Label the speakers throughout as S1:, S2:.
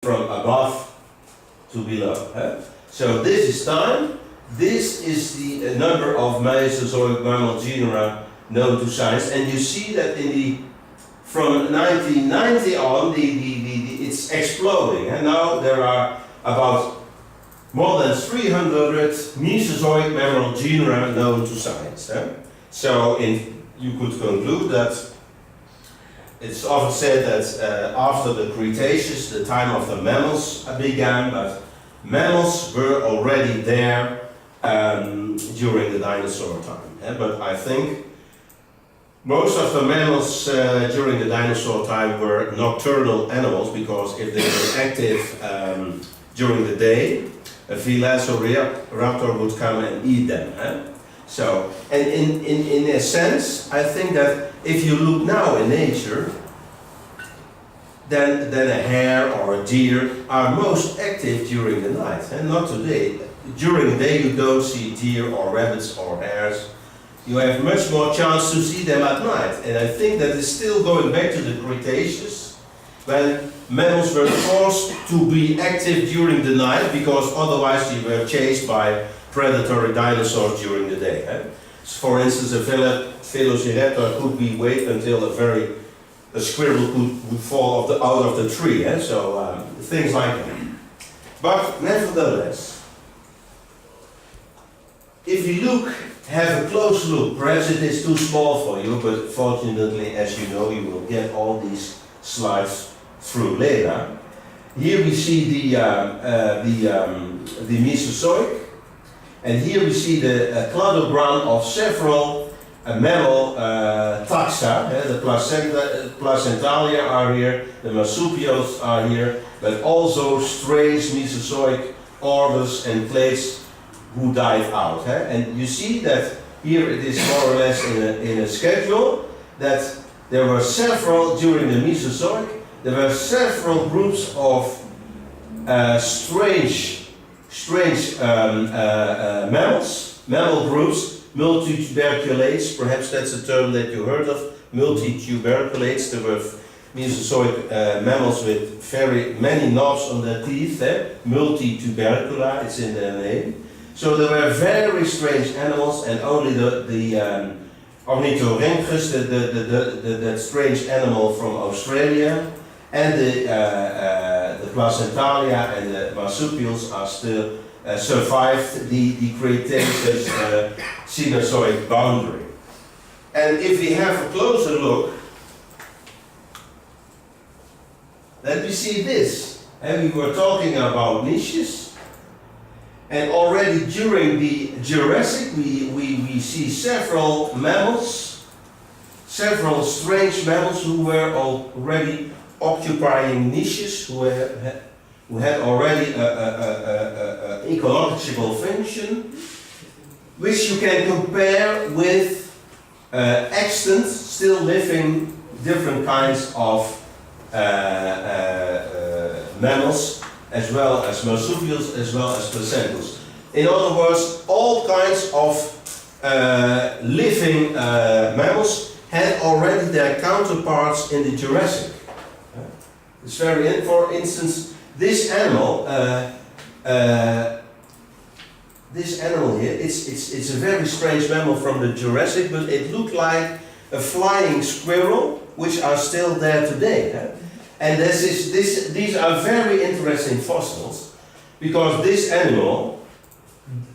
S1: from above to below. So this is time. This is the number of Mesozoic mammal genera known to science, and you see that from 1990 on, it's exploding. And now there are about more than 300 Mesozoic mammal genera known to science. So you could conclude that it's often said that after the Cretaceous, the time of the mammals began, but mammals were already there during the dinosaur time. But I think most of the mammals during the dinosaur time were nocturnal animals, because if they were active during the day, a velociraptor would come and eat them. So, and in a sense, I think that if you look now in nature, then a hare or a deer are most active during the night, and not today. During the day you don't see deer or rabbits or hares. You have much more chance to see them at night. And I think that is still going back to the Cretaceous, when mammals were forced to be active during the night, because otherwise they were chased by predatory dinosaurs during the day. For instance, a velociraptor could wait until a squirrel would fall out of the tree. So things like that. But nevertheless, if you have a close look, perhaps it is too small for you, but fortunately, as you know, you will get all these slides through later. Here we see the Mesozoic, and here we see the cladogram of several mammal taxa. The placentalia are here, the marsupials are here, but also strange Mesozoic orders and clades who died out. And you see that here it is more or less in a schedule that there were several, during the Mesozoic, there were several groups of strange mammal groups, multituberculates, perhaps that's a term that you heard of, multituberculates. There were Mesozoic mammals with very many knobs on their teeth, multitubercula, it's in their name. So there were very strange animals, and only the Ornithorhynchus, that strange animal from Australia, and the placentalia and the marsupials are still survived the Cretaceous Cenozoic boundary. And if we have a closer look, then we see this. And we were talking about niches. And already during the Jurassic, we see several mammals, several strange mammals who were already occupying niches, who had already an ecological function, which you can compare with extant, still living, different kinds of mammals, as well as marsupials, as well as placentals. In other words, all kinds of living mammals had already their counterparts in the Jurassic. It's very, for instance, this animal here, it's a very strange mammal from the Jurassic, but it looked like a flying squirrel, which are still there today. And these are very interesting fossils, because this animal,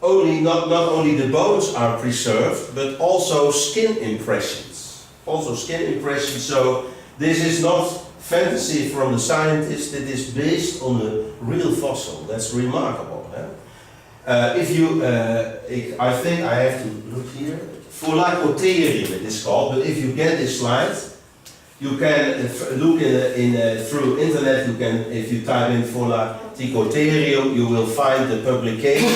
S1: not only the bones are preserved, but also skin impressions. So this is not fantasy from the scientists, it is based on a real fossil. That's remarkable. I think I have to look here. Pholacotherium it is called, but if you get this slide, you can look through internet. You can, if you type in Pholacotherium, you will find the publication.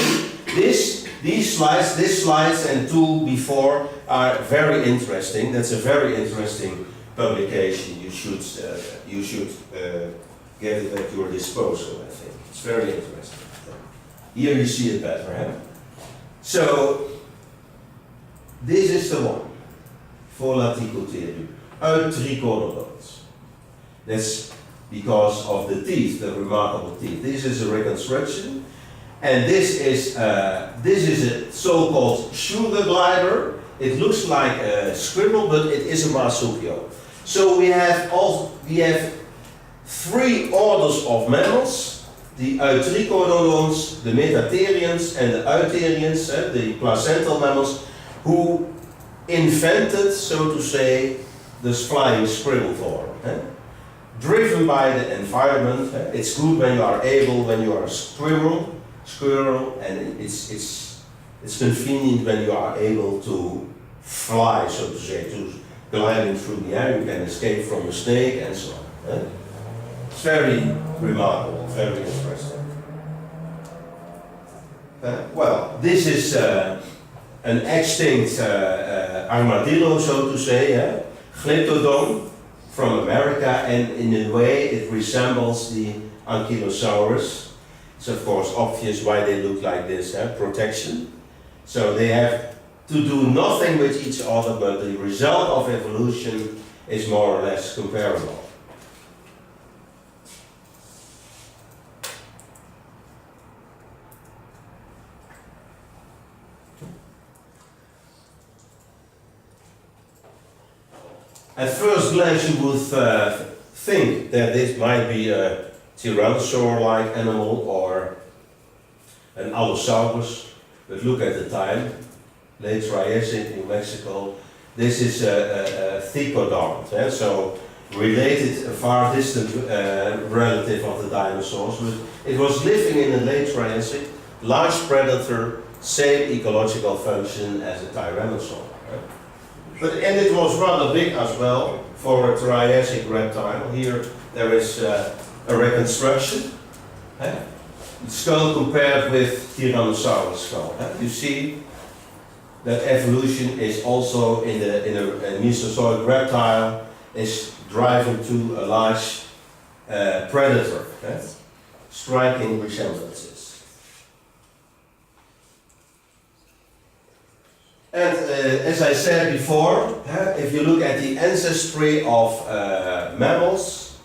S1: These slides and two before are very interesting. That's a very interesting publication. You should get it at your disposal. I think it's very interesting. Here you see it better. So this is the one, Pholacotherium. Uit Trichoderbones. That's because of the teeth, the remarkable teeth. This is a reconstruction, and this is a so-called sugar glider. It looks like a squirrel, but it is a marsupial. So we have three orders of mammals: the Eutrichodonts, the Metatherians, and the Eutherians, the placental mammals, who invented, so to say, this flying squirrel form. Driven by the environment. It's good when you are able, when you are a squirrel, and it's convenient when you are able to fly, so to say, to gliding through the air. You can escape from a snake and so on. It's very remarkable, very interesting. Well, this is an extinct armadillo, so to say, Glyptodon from America, and in a way it resembles the Ankylosaurus. It's of course obvious why they look like this, protection. So they have to do nothing with each other, but the result of evolution is more or less comparable. At first glance you would think that this might be a tyrannosaur-like animal or an Allosaurus, but look at the time, late Triassic, New Mexico. This is a Thecodont, so related, a far distant relative of the dinosaurs, but it was living in the late Triassic, large predator, same ecological function as a tyrannosaur. And it was rather big as well for a Triassic reptile. Here there is a reconstruction. The skull compared with Tyrannosaurus skull. You see that evolution is also in a Mesozoic reptile is driving to a large predator. Striking resemblances. And as I said before, if you look at the ancestry of mammals,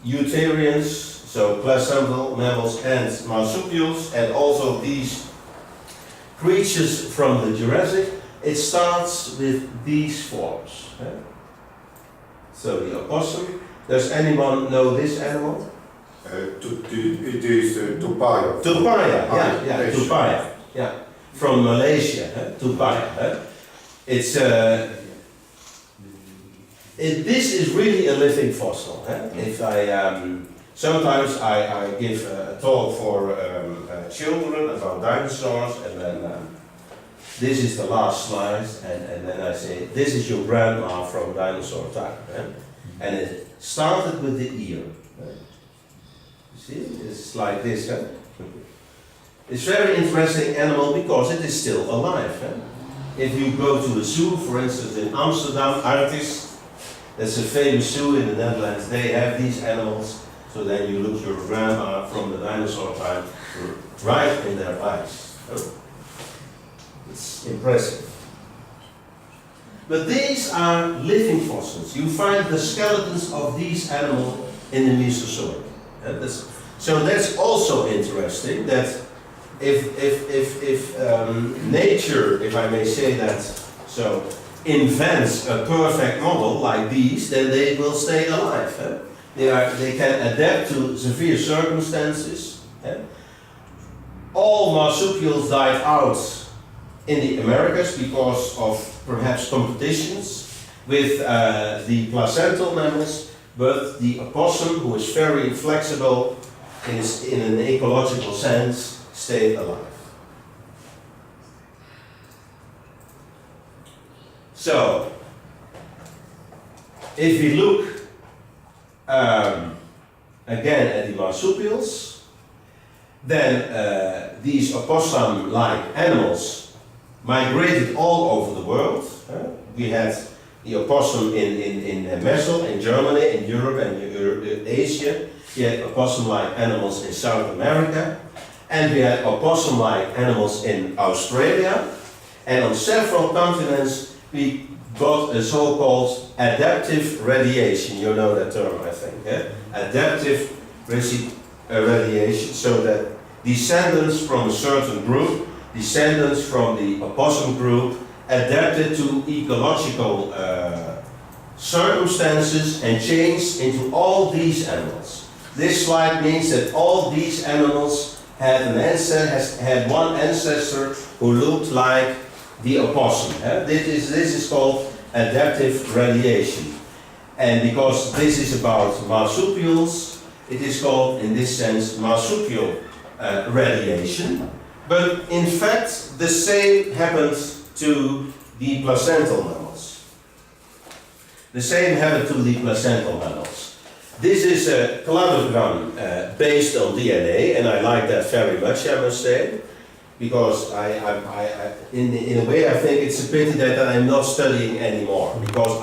S1: eutherians, so placental mammals and marsupials, and also these creatures from the Jurassic, it starts with these forms. So the opossum. Does anyone know this animal?
S2: It is Tupaia.
S1: Tupaia, yeah, Tupaia, yeah. From Malaysia, Tupaia. It's this is really a living fossil. If sometimes I give a talk for children about dinosaurs, and then this is the last slide, and then I say, this is your grandma from dinosaur time, and it started with the ear. You see, it's like this. It's a very interesting animal because it is still alive. If you go to a zoo, for instance in Amsterdam, Artis, that's a famous zoo in the Netherlands, they have these animals, so then you look your grandma from the dinosaur time right in their eyes. It's impressive. But these are living fossils. You find the skeletons of these animals in the Mesozoic. So that's also interesting, that if nature, if I may say that, so invents a perfect model like these, then they will stay alive. They can adapt to severe circumstances. All marsupials died out in the Americas because of perhaps competitions with the placental mammals, but the opossum, who is very flexible in an ecological sense, stayed alive. So, if we look again at the marsupials, then these opossum-like animals migrated all over the world. We had the opossum in Messel, in Germany, in Europe and Asia. We had opossum-like animals in South America. And we had opossum-like animals in Australia. And on several continents we got a so-called adaptive radiation. You know that term, I think. Yeah? Adaptive radiation, so that descendants from a certain group, descendants from the opossum group, adapted to ecological circumstances and changed into all these animals. This slide means that all these animals had one ancestor who looked like the opossum. This is called adaptive radiation. And because this is about marsupials, it is called, in this sense, marsupial radiation. But in fact, the same happened to the placental mammals. The same happened to the placental mammals. This is a cladogram based on DNA, and I like that very much, I must say, because in a way I think it's a pity that I'm not studying anymore, because